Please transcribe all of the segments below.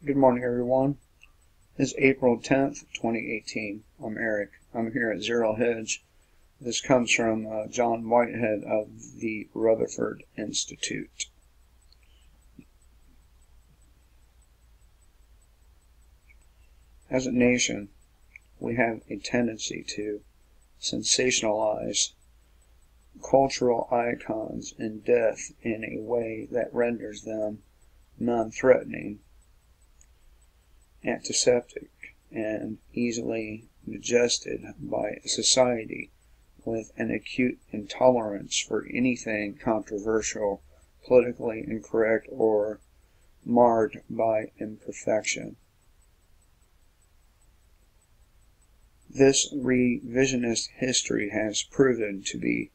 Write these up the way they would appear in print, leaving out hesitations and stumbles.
Good morning, everyone. It's April 10th, 2018. I'm Eric. I'm here at Zero Hedge. This comes from John Whitehead of the Rutherford Institute. As a nation, we have a tendency to sensationalize cultural icons and death in a way that renders them non-threatening, antiseptic, and easily digested by a society with an acute intolerance for anything controversial, politically incorrect, or marred by imperfection. This revisionist history has proven to be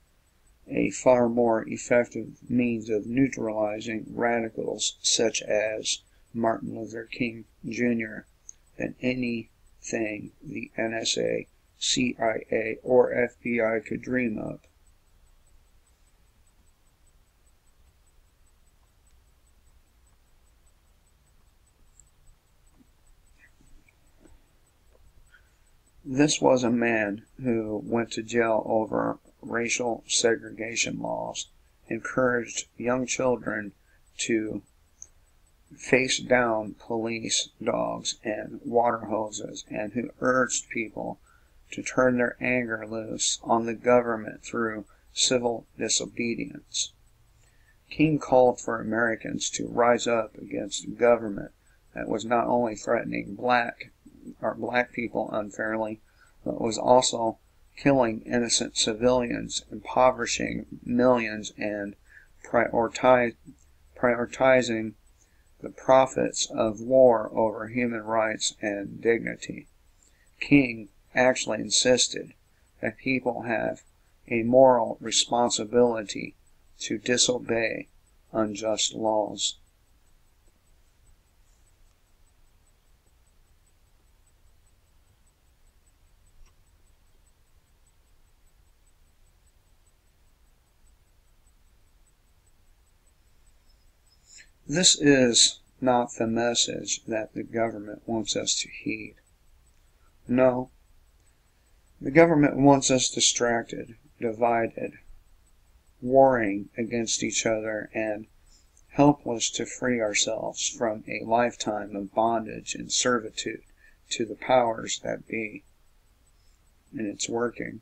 a far more effective means of neutralizing radicals such as Martin Luther King Jr. than anything the NSA, CIA, or FBI could dream of. This was a man who went to jail over racial segregation laws, encouraged young children to face down police dogs and water hoses, and who urged people to turn their anger loose on the government through civil disobedience. King called for Americans to rise up against a government that was not only threatening black people unfairly, but was also killing innocent civilians, impoverishing millions, and prioritizing the profits of war over human rights and dignity. King actually insisted that people have a moral responsibility to disobey unjust laws. This is not the message that the government wants us to heed. No, the government wants us distracted, divided, warring against each other, and helpless to free ourselves from a lifetime of bondage and servitude to the powers that be. And it's working.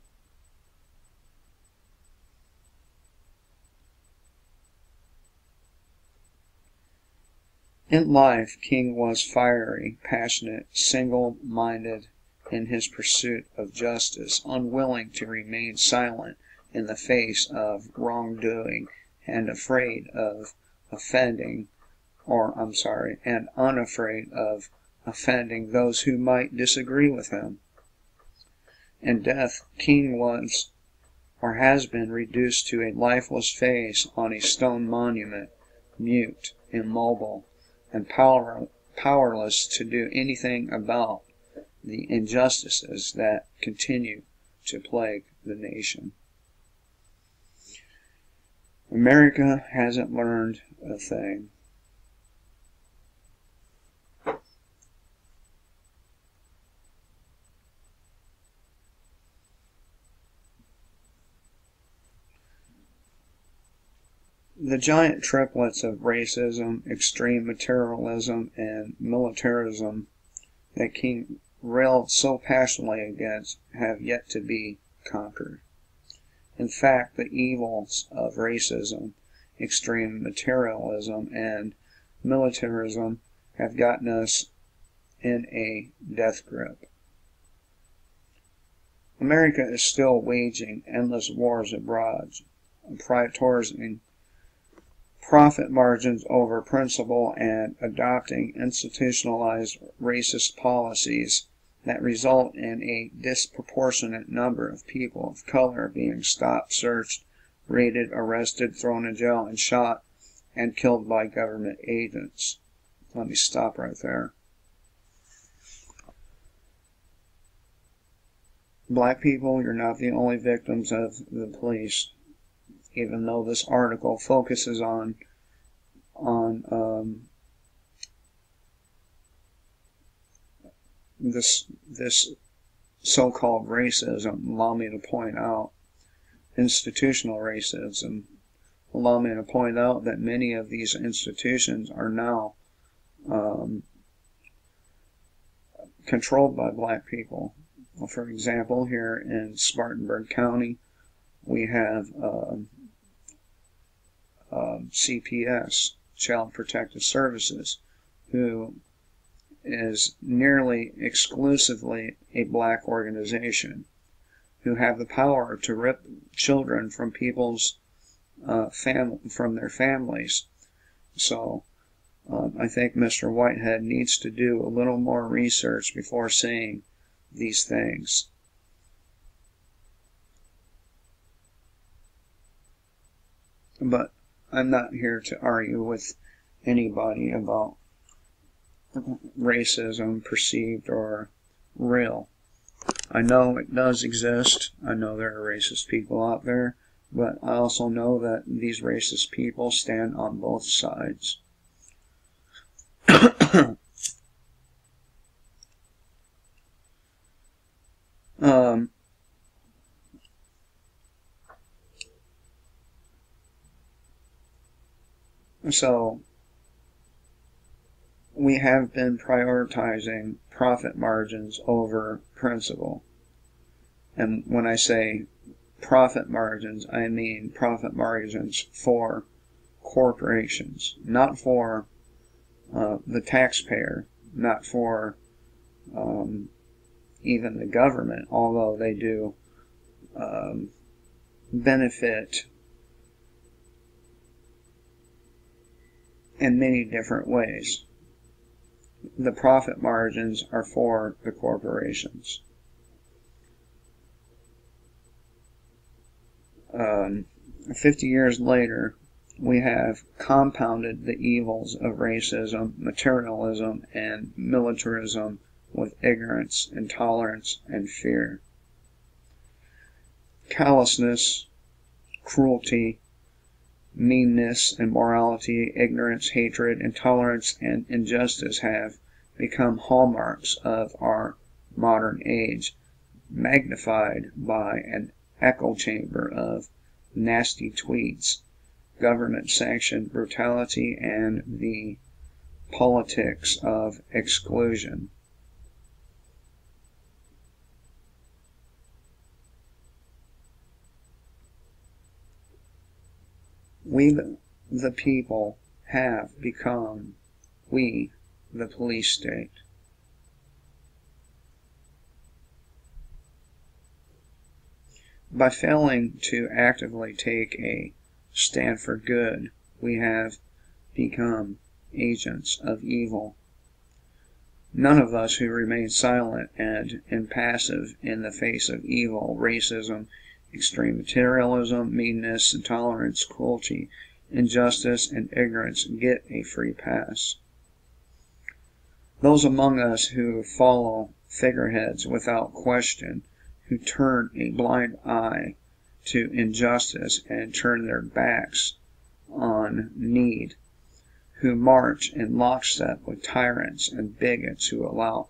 In life, King was fiery, passionate, single-minded in his pursuit of justice, unwilling to remain silent in the face of wrongdoing, and unafraid of offending those who might disagree with him. In death, King was or has been reduced to a lifeless face on a stone monument, mute, immobile, and powerless to do anything about the injustices that continue to plague the nation. America hasn't learned a thing. The giant triplets of racism, extreme materialism, and militarism that King railed so passionately against have yet to be conquered. In fact, the evils of racism, extreme materialism, and militarism have gotten us in a death grip. America is still waging endless wars abroad, prioritizing profit margins over principle, and adopting institutionalized racist policies that result in a disproportionate number of people of color being stopped, searched, raided, arrested, thrown in jail, and shot and killed by government agents. Let me stop right there. Black people, you're not the only victims of the police. Even though this article focuses on this so-called racism, allow me to point out institutional racism. Allow me to point out that many of these institutions are now controlled by black people. For example, here in Spartanburg County, we have CPS, Child Protective Services, who is nearly exclusively a black organization, who have the power to rip children from people's from their families. So I think Mr. Whitehead needs to do a little more research before saying these things. But I'm not here to argue with anybody about racism, perceived or real. I know it does exist. I know there are racist people out there, but I also know that these racist people stand on both sides. So we have been prioritizing profit margins over principle. And when I say profit margins, I mean profit margins for corporations, not for the taxpayer, not for even the government, although they do benefit in many different ways. The profit margins are for the corporations. 50 years later, we have compounded the evils of racism, materialism, and militarism with ignorance, intolerance, and fear. Callousness, cruelty, meanness, immorality, ignorance, hatred, intolerance, and injustice have become hallmarks of our modern age, magnified by an echo chamber of nasty tweets, government-sanctioned brutality, and the politics of exclusion. We, the people, have become, we, the police state. By failing to actively take a stand for good, we have become agents of evil. None of us who remain silent and impassive in the face of evil, racism, extreme materialism, meanness, intolerance, cruelty, injustice, and ignorance get a free pass. Those among us who follow figureheads without question, who turn a blind eye to injustice and turn their backs on need, who march in lockstep with tyrants and bigots who allow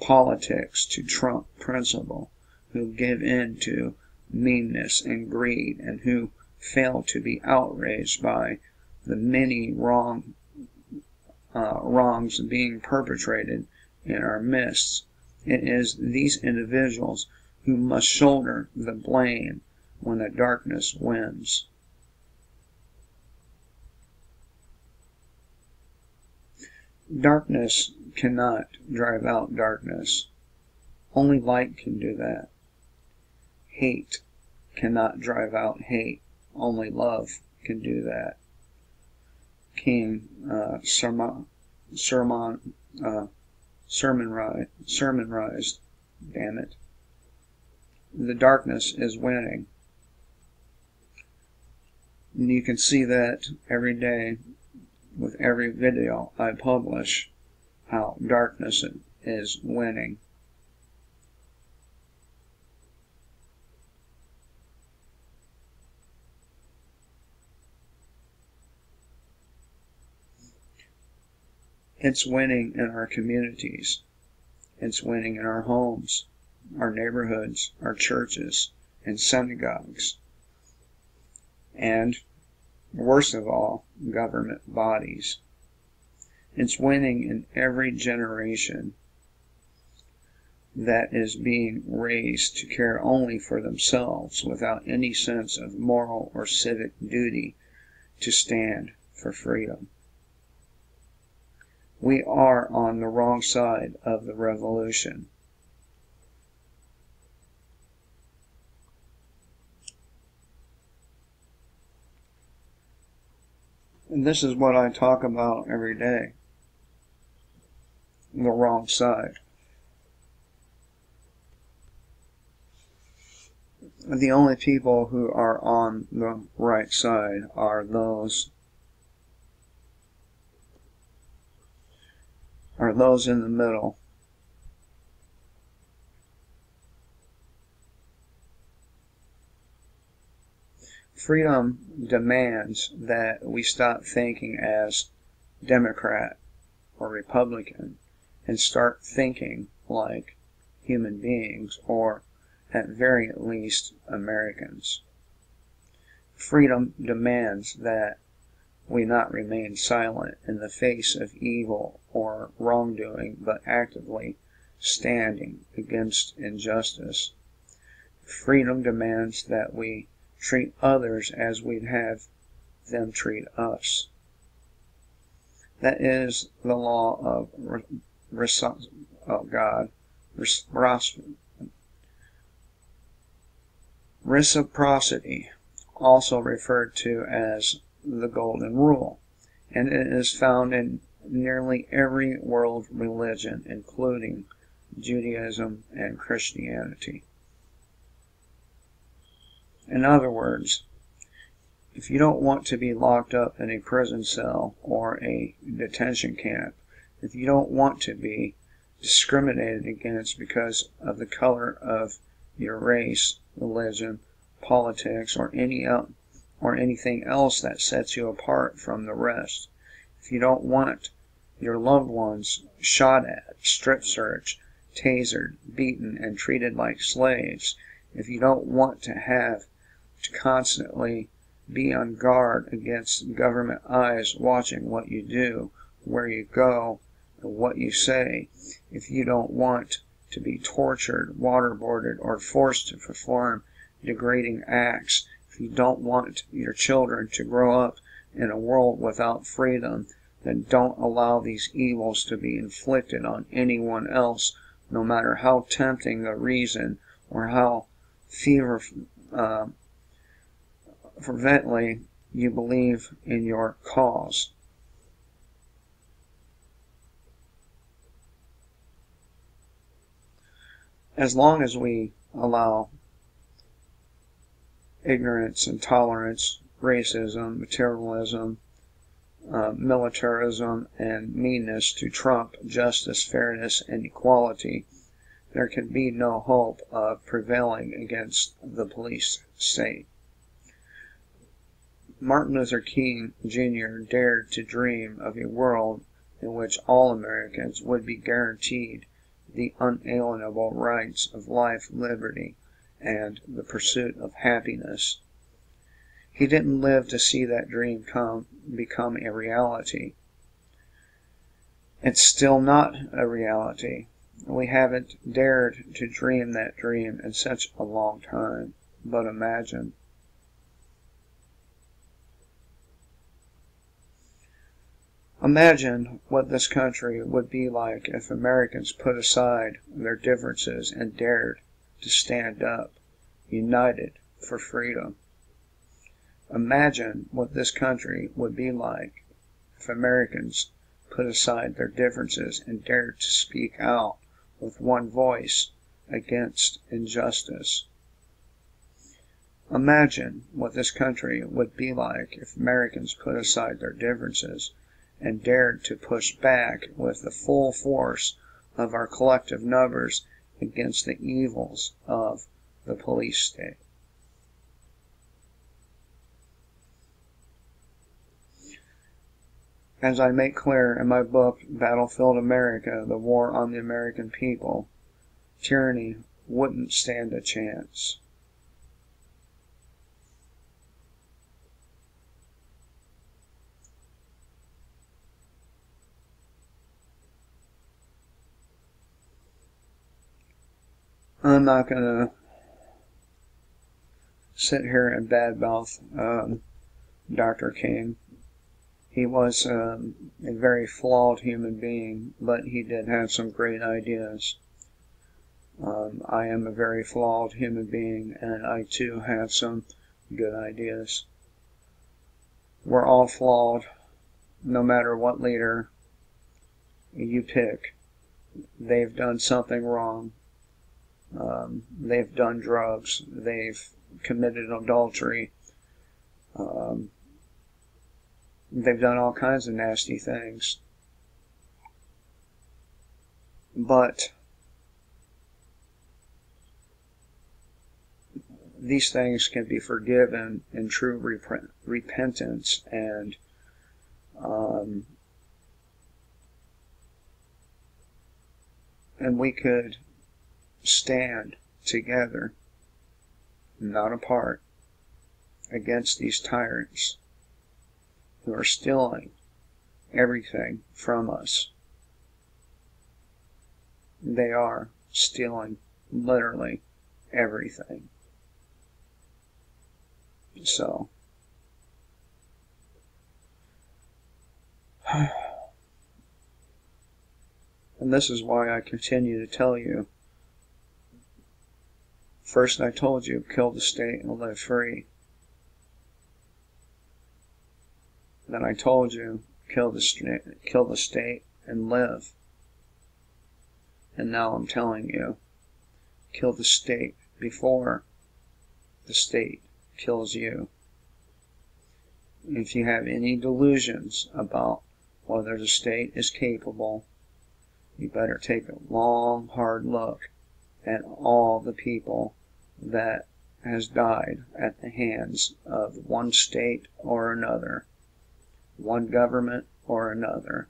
politics to trump principle, who give in to meanness and greed, and who fail to be outraged by the many wrongs being perpetrated in our midst. It is these individuals who must shoulder the blame when the darkness wins. Darkness cannot drive out darkness. Only light can do that. Hate cannot drive out hate. Only love can do that. King sermonized, damn it. The darkness is winning. And you can see that every day with every video I publish, how darkness is winning. It's winning in our communities. It's winning in our homes, our neighborhoods, our churches, and synagogues, and, worst of all, government bodies. It's winning in every generation that is being raised to care only for themselves without any sense of moral or civic duty to stand for freedom. We are on the wrong side of the revolution. And this is what I talk about every day. The wrong side. The only people who are on the right side are those in the middle. Freedom demands that we stop thinking as Democrat or Republican and start thinking like human beings, or at very least Americans. Freedom demands that we not remain silent in the face of evil or wrongdoing, but actively standing against injustice. Freedom demands that we treat others as we'd have them treat us. That is the law of reciprocity, also referred to as the Golden Rule, and it is found in nearly every world religion, including Judaism and Christianity. In other words, if you don't want to be locked up in a prison cell or a detention camp, if you don't want to be discriminated against because of the color of your race, religion, politics, or anything else that sets you apart from the rest, if you don't want your loved ones shot at, strip searched, tasered, beaten, and treated like slaves, if you don't want to have to constantly be on guard against government eyes watching what you do, where you go, and what you say, if you don't want to be tortured, waterboarded, or forced to perform degrading acts, if you don't want your children to grow up in a world without freedom, then don't allow these evils to be inflicted on anyone else, no matter how tempting the reason or how fervently you believe in your cause. As long as we allow ignorance, intolerance, racism, materialism, militarism, and meanness to trump justice, fairness, and equality, there can be no hope of prevailing against the police state. Martin Luther King Jr. dared to dream of a world in which all Americans would be guaranteed the unalienable rights of life, liberty, and the pursuit of happiness. He didn't live to see that dream become a reality. It's still not a reality. We haven't dared to dream that dream in such a long time. But imagine. Imagine what this country would be like if Americans put aside their differences and dared to stand up, united for freedom. Imagine what this country would be like if Americans put aside their differences and dared to speak out with one voice against injustice. Imagine what this country would be like if Americans put aside their differences and dared to push back with the full force of our collective numbers against the evils of the police state. As I make clear in my book, Battlefield America, The War on the American People, tyranny wouldn't stand a chance. I'm not going to sit here and badmouth Dr. King. He was a very flawed human being, but he did have some great ideas. I am a very flawed human being, and I too have some good ideas. We're all flawed, no matter what leader you pick. They've done something wrong. They've done drugs. They've committed adultery. They've done all kinds of nasty things. But these things can be forgiven in true repentance, and we could stand together, not apart, against these tyrants who are stealing everything from us. They are stealing literally everything. So, and this is why I continue to tell you. First I told you, kill the state and live free. Then I told you, kill the state and live. And now I'm telling you, kill the state before the state kills you. If you have any delusions about whether the state is capable, you better take a long, hard look at all the people that has died at the hands of one state or another, one government or another,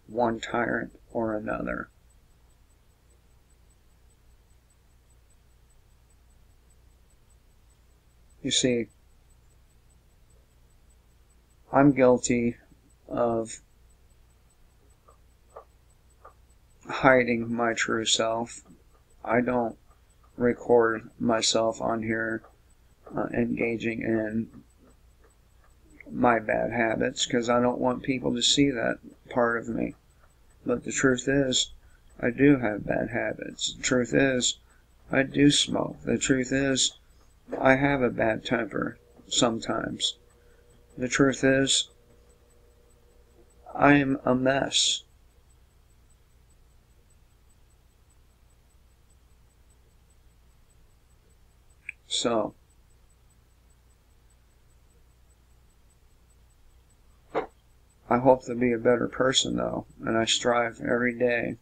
one tyrant or another. You see, I'm guilty of hiding my true self. I don't record myself on here engaging in my bad habits because I don't want people to see that part of me. But the truth is, I do have bad habits. The truth is, I do smoke. The truth is, I have a bad temper sometimes. The truth is, I am a mess. So, I hope to be a better person though, and I strive every day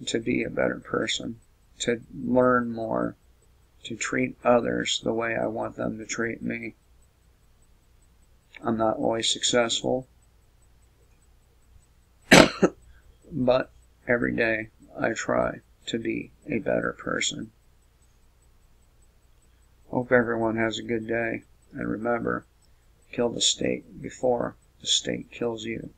to be a better person, to learn more, to treat others the way I want them to treat me. I'm not always successful, but every day I try to be a better person. Hope everyone has a good day, and remember, kill the state before the state kills you.